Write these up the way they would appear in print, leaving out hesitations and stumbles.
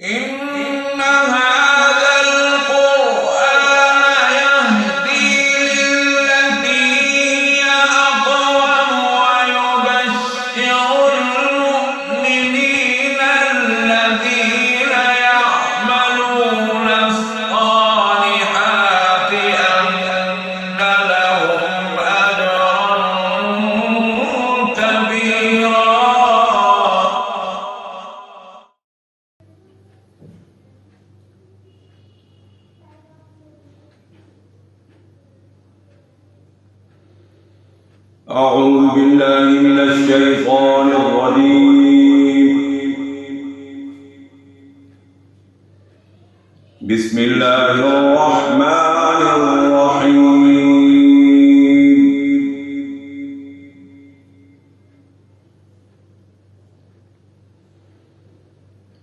إن هذا القرآن يهدي للتي هي أقوم ويبشر المؤمنين الذين يعملون الصالحات أن لهم أجرا كبيرا. أعوذ بالله من الشيطان الرجيم. بسم الله الرحمن الرحيم.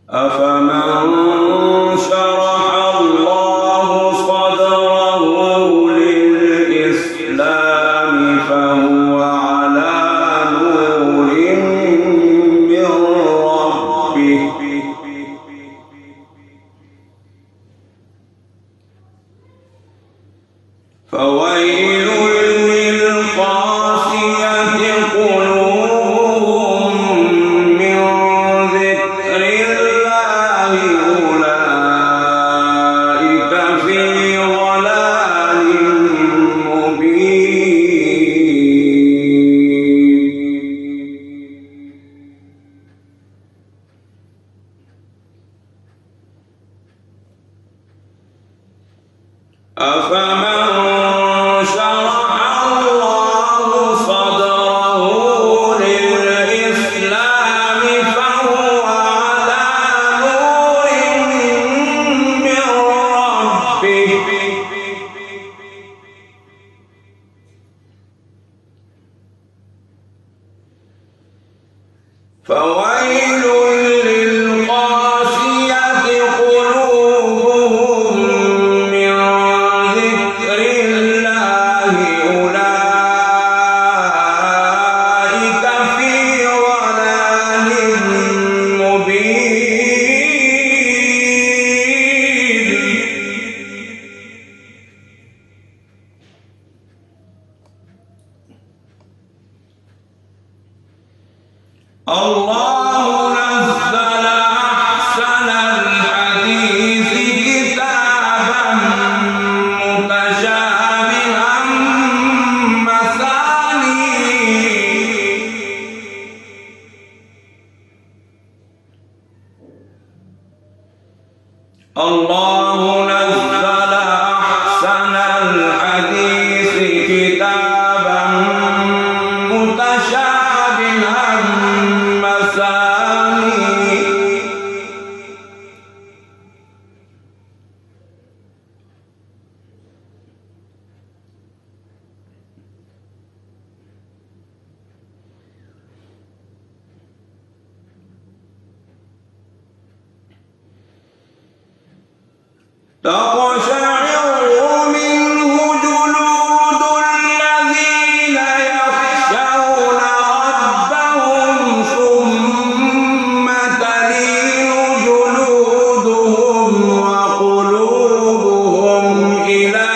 أفمن شرح الله صدره للإسلام فهو على نور من ربه فويل للقاسية قلوبهم من ذكر الله أولئك في ضلال مبين. أفمن شرح الله صدره للإسلام فهو على نور من ربه فويل للقاسية قلوبهم من ذكر الله أولئك في ضلال مبين. الله نزل أحسن الحديث كتابا متشابها مثاني الله نزل أحسن الحديث كتابا متشابها مثاني تقشعر منه جلود الذين يخشون ربهم ثم تلين جلودهم وقلوبهم إلى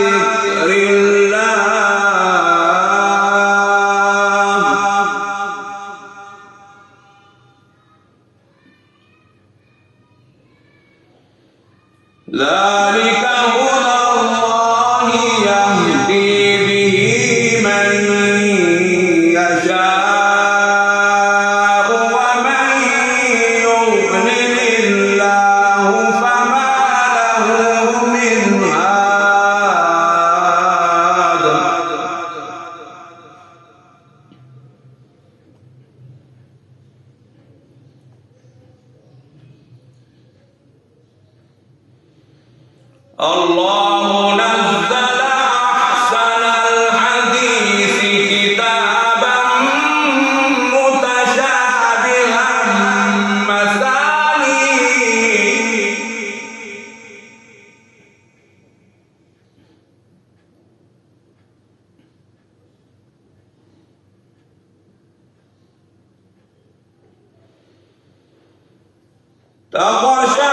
ذكر الله ذلك هدى الله يهدي به من يشاء ومن يضلل الله فما له من هاد. الله نزل أحسن الحديث كتابا متشابها مثاني تقشعر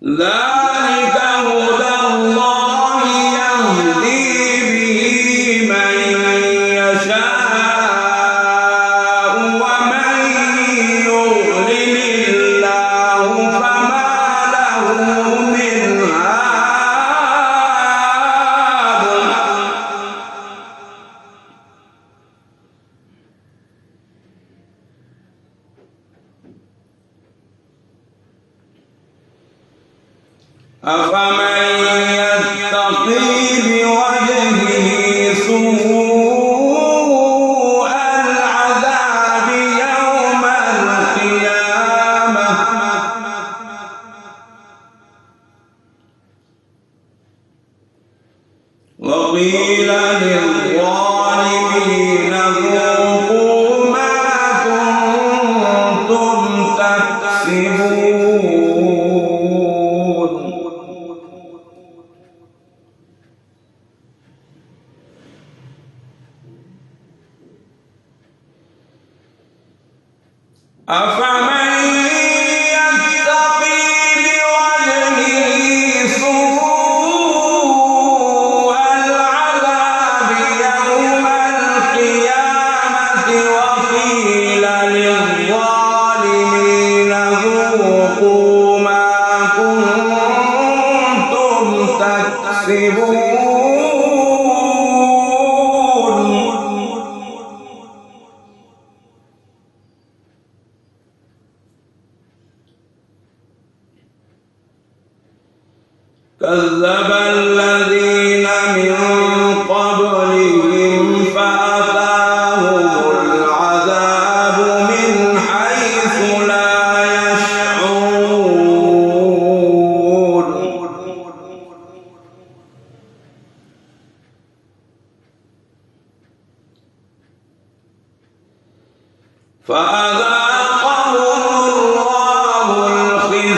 ذلك هدى الله يهدي به من يشاء ومن يضلل الله فما له من هاد أفمن يتقي بوجهه سوء العذاب يوم القيامة وقيل للظالمين ذوقوا ما كنتم تكسبون أفمن يتقي بوجهه سوء العذاب يوم القيامة وقيل للظالمين ذوقوا ما كنتم تكسبون كذب الذين من قبلهم فأتاهم العذاب من حيث لا يشعرون فأذاقهم الله الخزي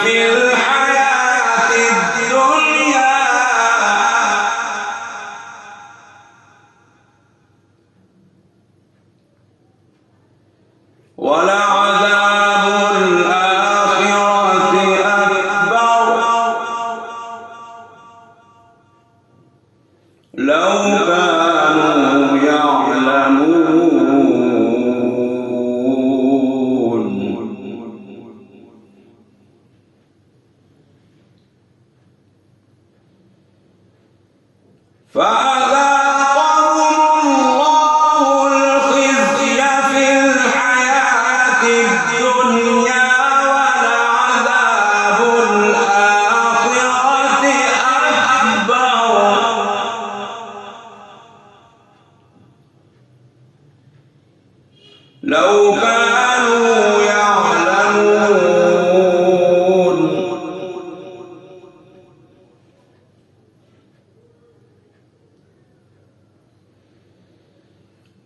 في الحياة الدنيا ولعذاب الآخرة أكبر لو كانوا يعلمون فأذاقهم الله الخزي في الحياة الدنيا ولعذاب الآخرة أكبر لو كانوا يعلمون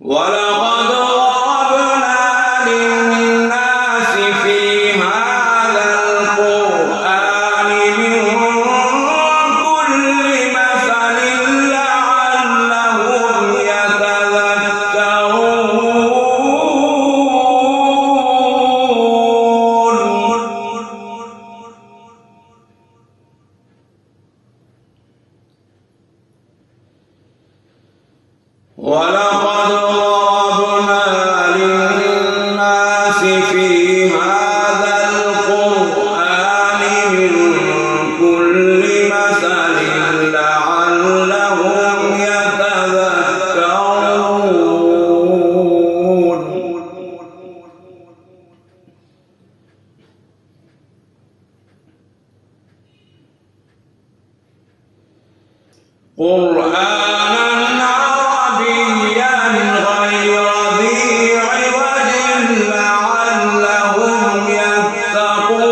ولقد ضربنا للناس في هذا القرآن من كل مثل لعلهم يتذكرون ولقد ضربنا للناس في هذا القرآن من كل مثل لعلهم يتذكرون قرآنا عربيا غير ذي عوج لعلهم يتقون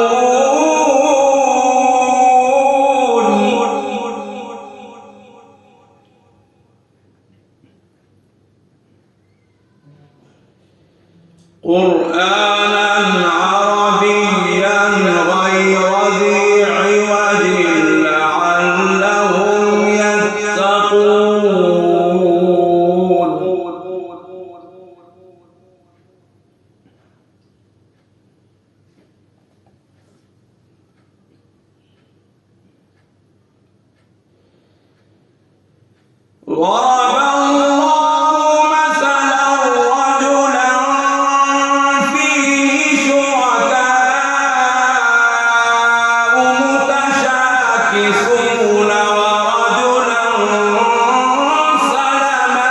قرآنا عربيا غير ذي عوج لعلهم يتقون ضرب الله مثلا رجلا فيه شركاء متشاكسون ورجلا سلما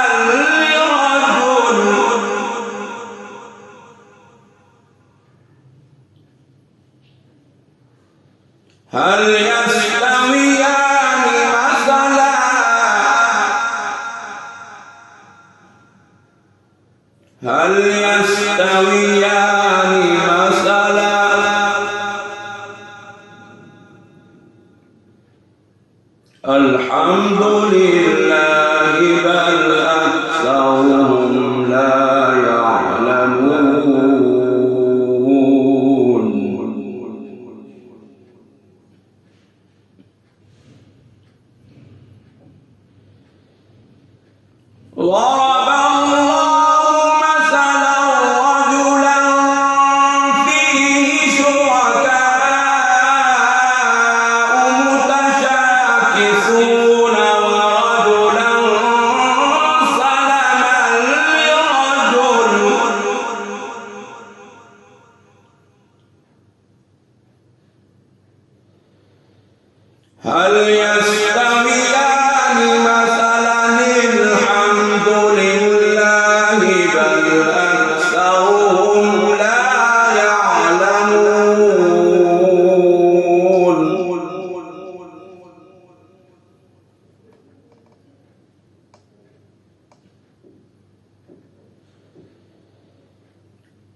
لرجل هل يستويان مثلا الحمد لله بل أكثرهم لا يعلمون ضرب الله مثلا رجلا فيه شركاء متشاكسون ورجلا سلما لرجل هل يستويان مثلا الحمد لله بل أكثرهم لا يعلمون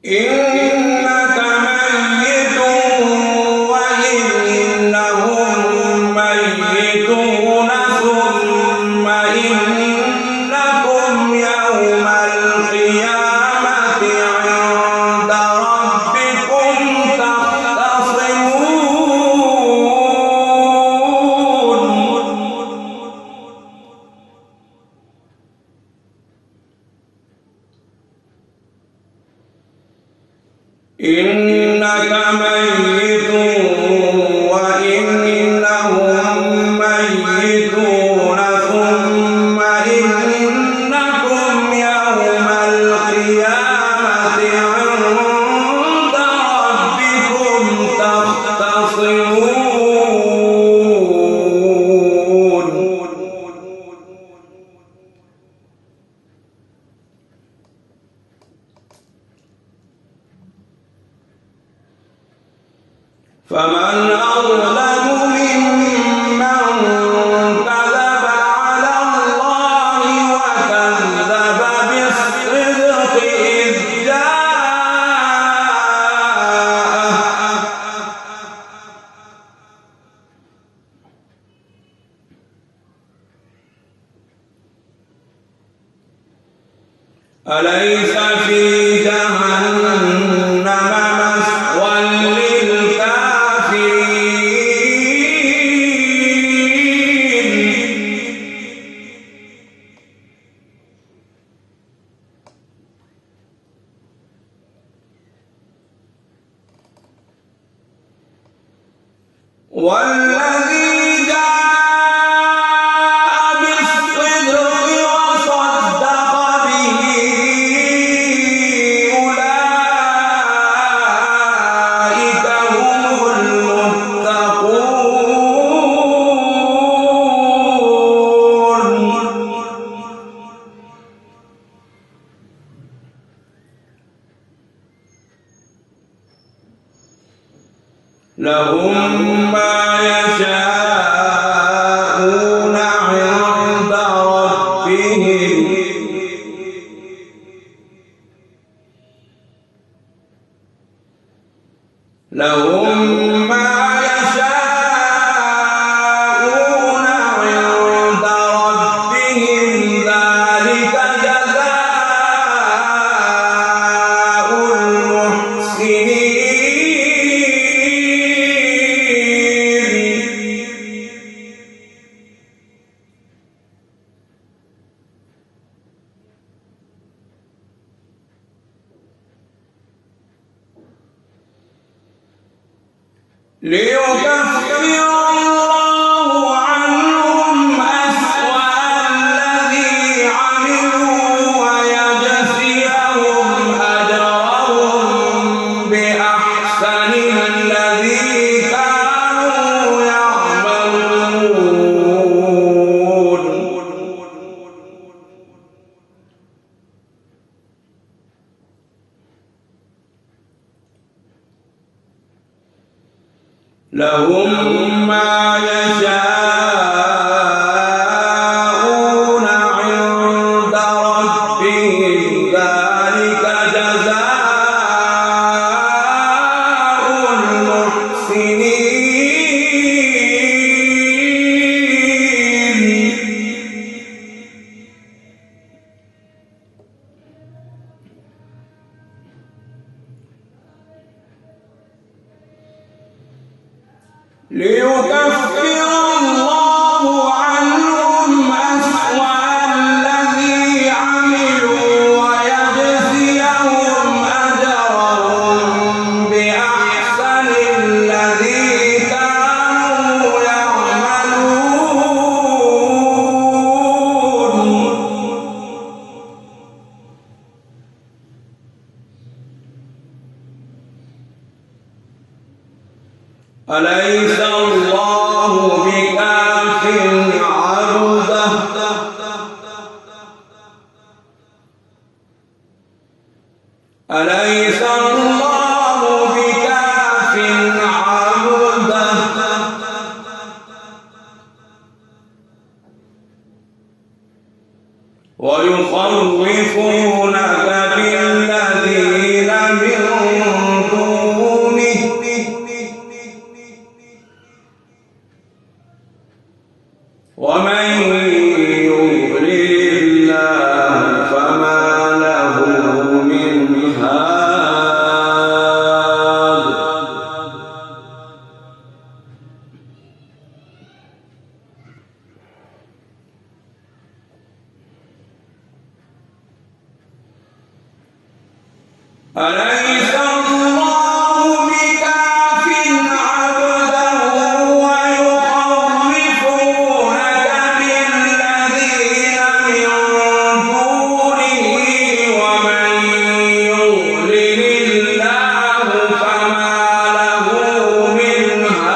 إنك ميت وإنهم ميتون ثم إنكم يوم القيامة عند ربكم تختصمون إنك ميت وإنهم ميتون ثم إنكم يوم القيامة عند ربكم تختصمون فمن أظلم ممن كذب على الله وكذب بالصدق إذ جاءه أليس في جهنم مثوى والذي جاء بالصدق وصدق به أولئك هم المتقون لهم ما يشاءون عند ربهم لهم ما يشاءون عند ربهم ذلك جزاء المحسنين ليكفر الله عنهم أسوأ الذي لهم ما يشاءون عند ربهم ذلك جزاء المحسنين ليكفر الله عنهم أسوأ الذي عملوا ويجزيهم أجرهم بأحسن الذي كانوا يعملون أليس الله بكاف عبده أليس الله بكاف عبده ويخوفونك بالذين من دونه ومن يضلل الله فما له من هاد أليس الله بكاف عبده ويخوفونك بالذين من دونه ومن يضلل الله فما له من هاد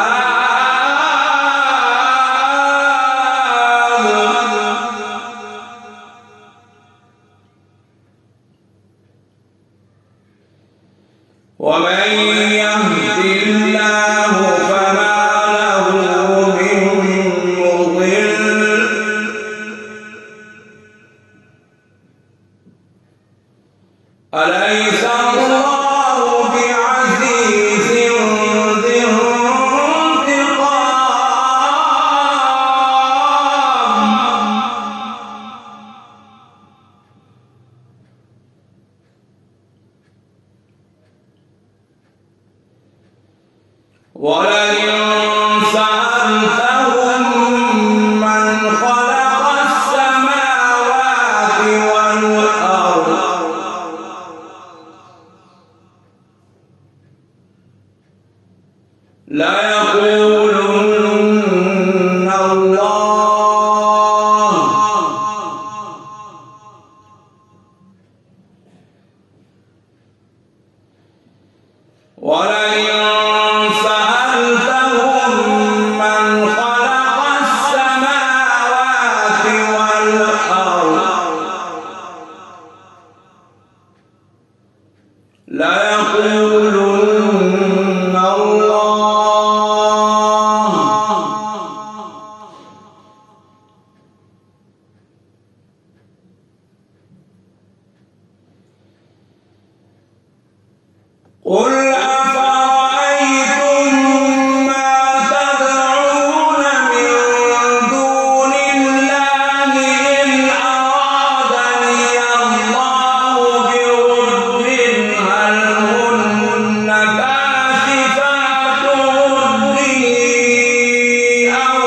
ومن يهد الله فما له من مضل أليس الله بعزيز ذي انتقام ولئن سألتهم من خلق السماوات والأرض ليقولن الله ولئن سألتهم من خلق السماوات والأرض ليقولن الله قل أفرأيتم ما تدعون من دون الله إن أرادني الله بضر هل هن كاشفات ضره أو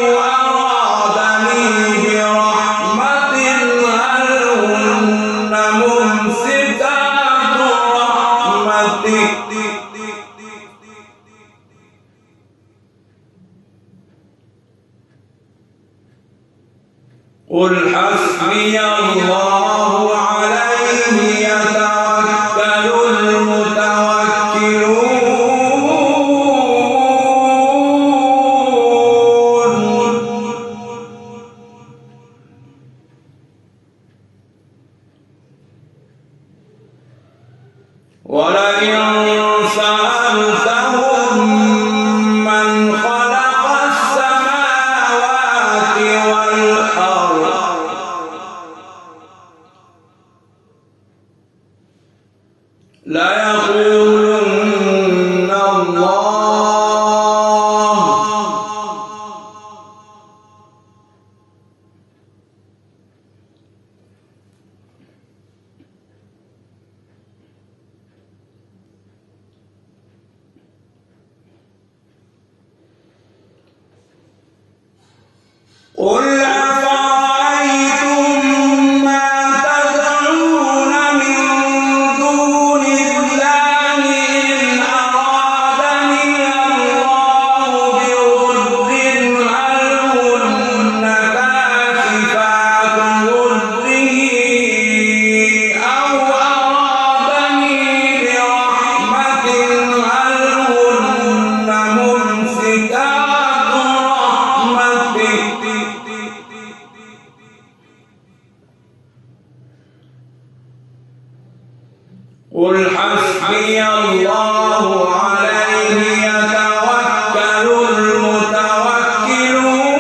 أرادني برحمة هل هن ممسكات رحمته قل حسبي الله عليه يتوكل المتوكلون ولئن سألتهم من خلق ليقولن الله قل قل حسبي الله عليه يتوكل المتوكلون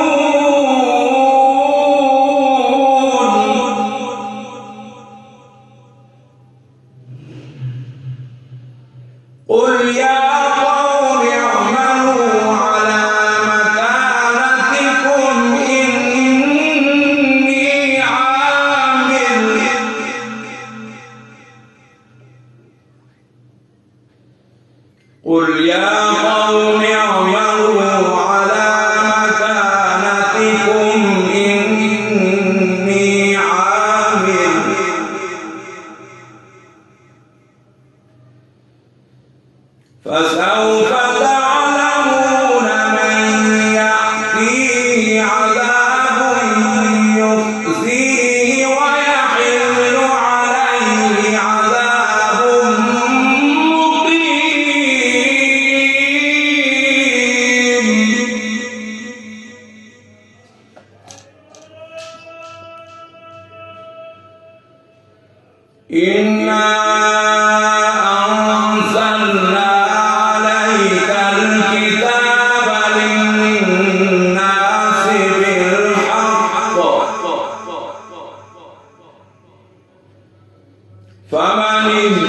قل يا قوم اعملوا على مكانتكم إني عامل قل يا قوم اعملوا على مكانتكم إني عامل فسوف تعلمون من يأتيه عذاب يخزيه ويحل عليه عذاب إنا أنزلنا عليك الكتاب للناس بالحق فمن